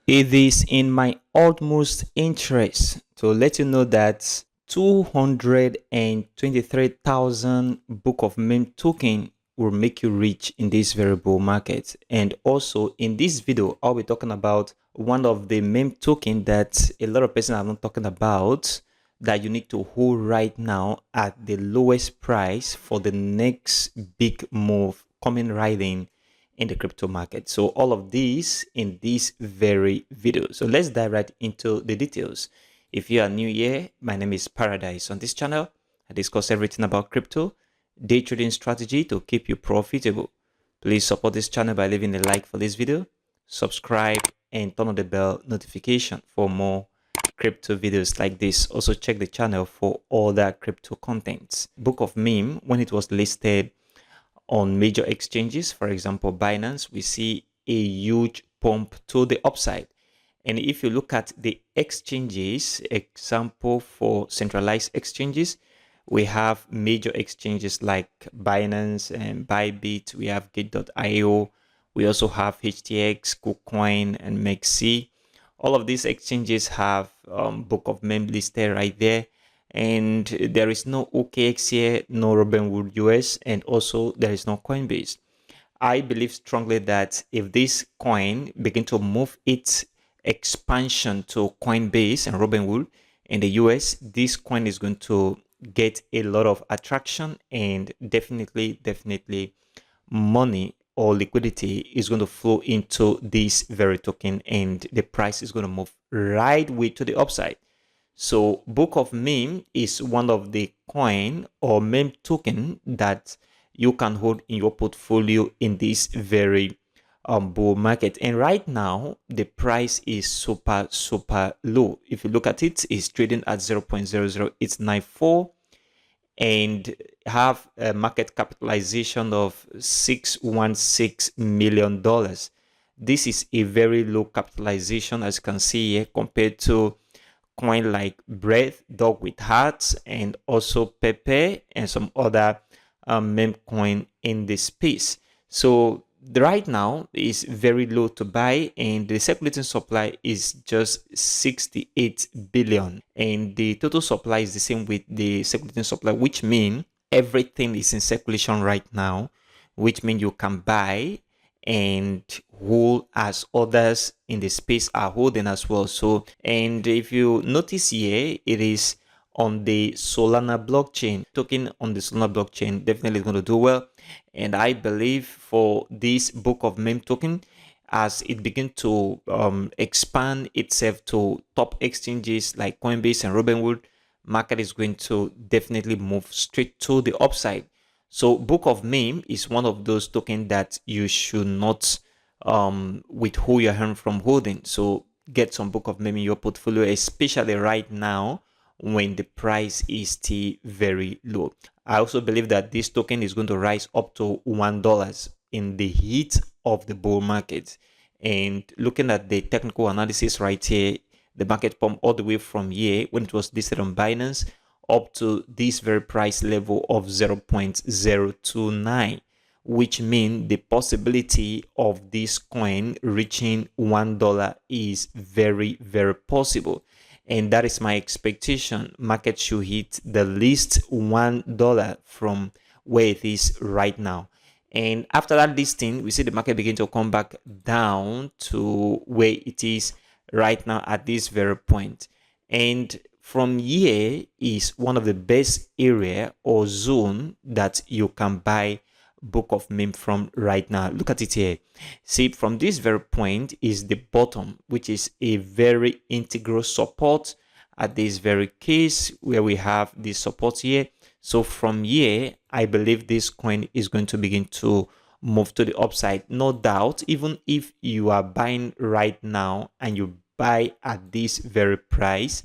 It is in my utmost interest to let you know that 223,000 Book of Meme token will make you rich in this very bull market. And also in this video, I'll be talking about one of the meme token that a lot of people are not talking about that you need to hold right now at the lowest price for the next big move coming right in the crypto market. So all of these in this very video. So let's dive right into the details. If you are new here, my name is Paradise. On this channel, I discuss everything about crypto, day trading strategy to keep you profitable. Please support this channel by leaving a like for this video, subscribe, and turn on the bell notification for more crypto videos like this. Also check the channel for other crypto contents. Book of Meme, when it was listed on major exchanges, for example, Binance, we see a huge pump to the upside. And if you look at the exchanges, example for centralized exchanges, we have major exchanges like Binance and Bybit, we have Gate.io, we also have HTX, KuCoin, and MEXC. All of these exchanges have Book of Meme listed right there. And there is no OKX here, no Robinhood US, and also there is no Coinbase. I believe strongly that if this coin begin to move its expansion to Coinbase and Robinhood in the US, this coin is going to get a lot of attraction, and definitely money or liquidity is going to flow into this very token, and the price is going to move right way to the upside. So Book of Meme is one of the coin or meme token that you can hold in your portfolio in this very bull market. And right now the price is super low. If you look at it, it's trading at 0.00894 and have a market capitalization of $616 million. This is a very low capitalization, as you can see here, compared to coin like Breath, Dog with Hearts, and also Pepe and some other meme coin in this space. So right now is very low to buy, and the circulating supply is just 68 billion, and the total supply is the same with the circulating supply, which means everything is in circulation right now, which means you can buy and hold as others in the space are holding as well. So, and if you notice here, it is on the Solana blockchain. Token on the Solana blockchain definitely is going to do well. And I believe for this Book of Meme token, as it begins to expand itself to top exchanges like Coinbase and Robinhood, market is going to definitely move straight to the upside. So Book of Meme is one of those tokens that you should not withhold your hand from holding. So get some Book of Meme in your portfolio, especially right now when the price is still very low. I also believe that this token is going to rise up to $1 in the heat of the bull market. And looking at the technical analysis right here, the market pump all the way from here when it was listed on Binance up to this very price level of 0.029, which means the possibility of this coin reaching $1 is very possible. And that is my expectation. Market should hit the least $1 from where it is right now. And after that listing, we see the market begin to come back down to where it is right now at this very point. And from here is one of the best area or zone that you can buy Book of Meme from right now. Look at it here. See, from this very point is the bottom, which is a very integral support at this very case where we have this support here. So from here, I believe this coin is going to begin to move to the upside. No doubt, even if you are buying right now and you buy at this very price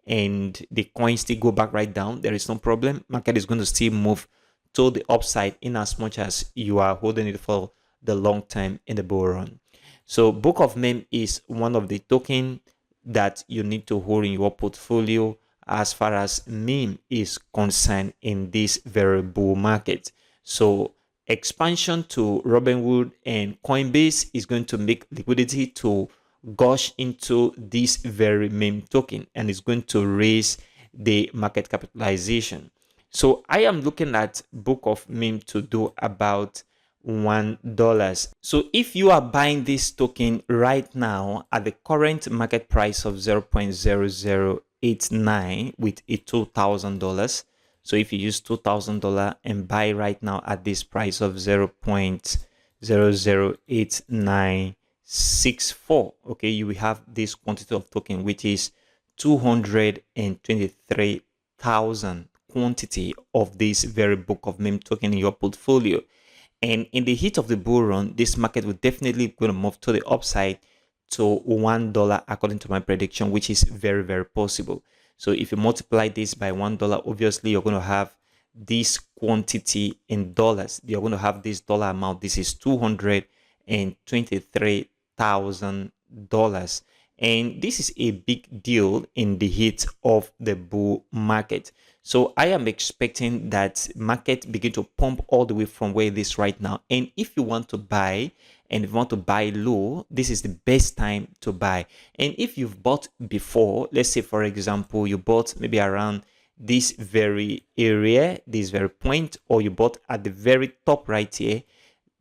and the coin still go back right down, there is no problem. Market is going to still move to the upside in as much as you are holding it for the long time in the bull run. So Book of Meme is one of the token that you need to hold in your portfolio as far as meme is concerned in this very bull market. So expansion to Robinhood and Coinbase is going to make liquidity to gush into this very meme token, and it's going to raise the market capitalization. So I am looking at book of meme to do about $1. So if you are buying this token right now at the current market price of 0.0089 with a $2,000, so if you use $2,000 and buy right now at this price of 0.008964, okay, you will have this quantity of token, which is 223,000 quantity of this very book of meme token in your portfolio. And in the heat of the bull run, this market will definitely going to move to the upside to $1 according to my prediction, which is very, very possible. So if you multiply this by $1, obviously you're going to have this quantity in dollars. You're going to have this dollar amount. This is $223,000. And this is a big deal in the heat of the bull market. So I am expecting that market begin to pump all the way from where it is right now. And if you want to buy, and if you want to buy low, this is the best time to buy. And if you've bought before, let's say for example, you bought maybe around this very area, this very point, or you bought at the very top right here,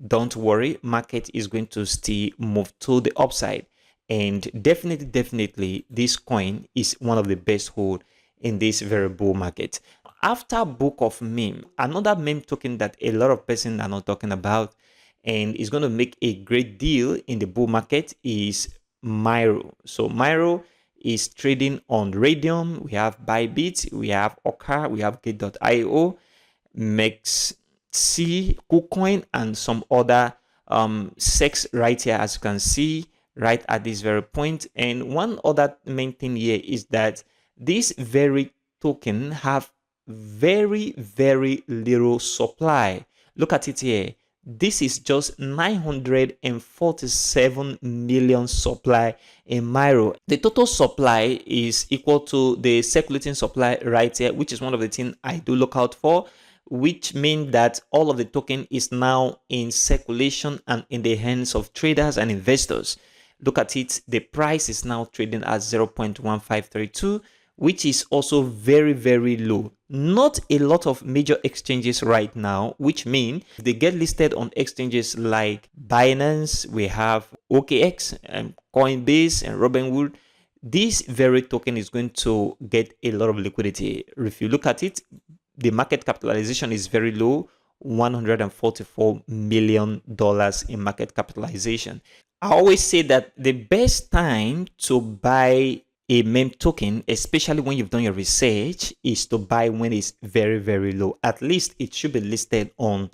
don't worry, market is going to still move to the upside. And definitely this coin is one of the best hold in this very bull market. After book of meme, another meme token that a lot of persons are not talking about and is going to make a great deal in the bull market is Myro. So Myro is trading on Radium. We have Bybit, we have Oka, we have Gate.io, Mex C, KuCoin, and some other sex right here, as you can see right at this very point. And one other main thing here is that this very token have very little supply. Look at it here. This is just 947 million supply in Myro. The total supply is equal to the circulating supply right here, which is one of the things I do look out for, which means that all of the token is now in circulation and in the hands of traders and investors. Look at it. The price is now trading at 0.1532, which is also very low. Not a lot of major exchanges right now, which mean they get listed on exchanges like Binance, we have OKX and Coinbase and Robinhood. This very token is going to get a lot of liquidity. If you look at it, the market capitalization is very low, $144 million in market capitalization. I always say that the best time to buy a meme token, especially when you've done your research, is to buy when it's very low. At least it should be listed on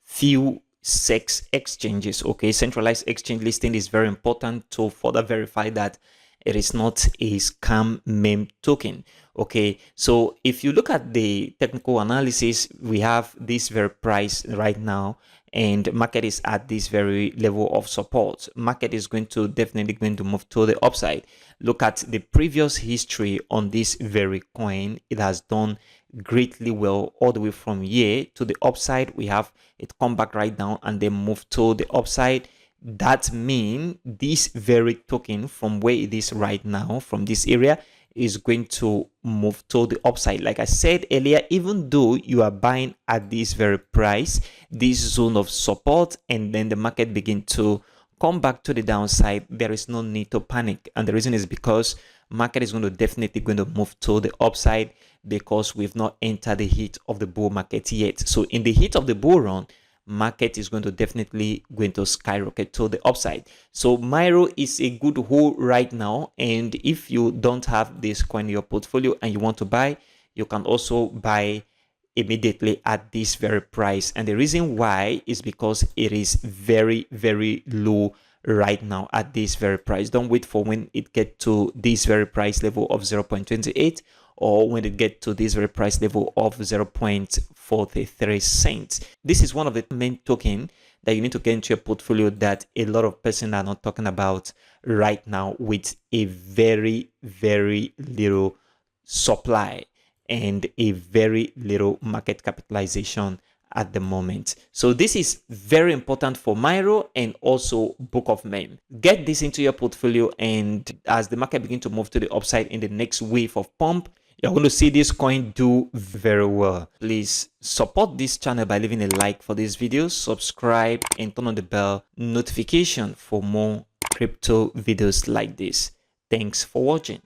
few SEC exchanges. Okay, centralized exchange listing is very important to further verify that it is not a scam meme token. Okay, so if you look at the technical analysis, we have this very price right now, and market is at this very level of support. Market is definitely going to move to the upside. Look at the previous history on this very coin. It has done greatly well all the way from here to the upside. We have it come back right down and then move to the upside. That means this very token from where it is right now, from this area, is going to move to the upside. Like I said earlier, even though you are buying at this very price, this zone of support, and then the market begin to come back to the downside, there is no need to panic. And the reason is because market is definitely going to move to the upside, because we've not entered the heat of the bull market yet. So in the heat of the bull run, market is definitely going to skyrocket to the upside. So Myro is a good hold right now, and if you don't have this coin in your portfolio and you want to buy, you can also buy immediately at this very price. And the reason why is because it is very low right now at this very price. Don't wait for when it get to this very price level of 0.28, or when it get to this very price level of 0.43 cents. This is one of the main token that you need to get into your portfolio that a lot of persons are not talking about right now, with a very little supply and a very little market capitalization at the moment. So this is very important for Myro and also Book of Meme. Get this into your portfolio, and as the market begins to move to the upside in the next wave of pump, you're going to see this coin do very well. Please support this channel by leaving a like for this video, subscribe, and turn on the bell notification for more crypto videos like this. Thanks for watching.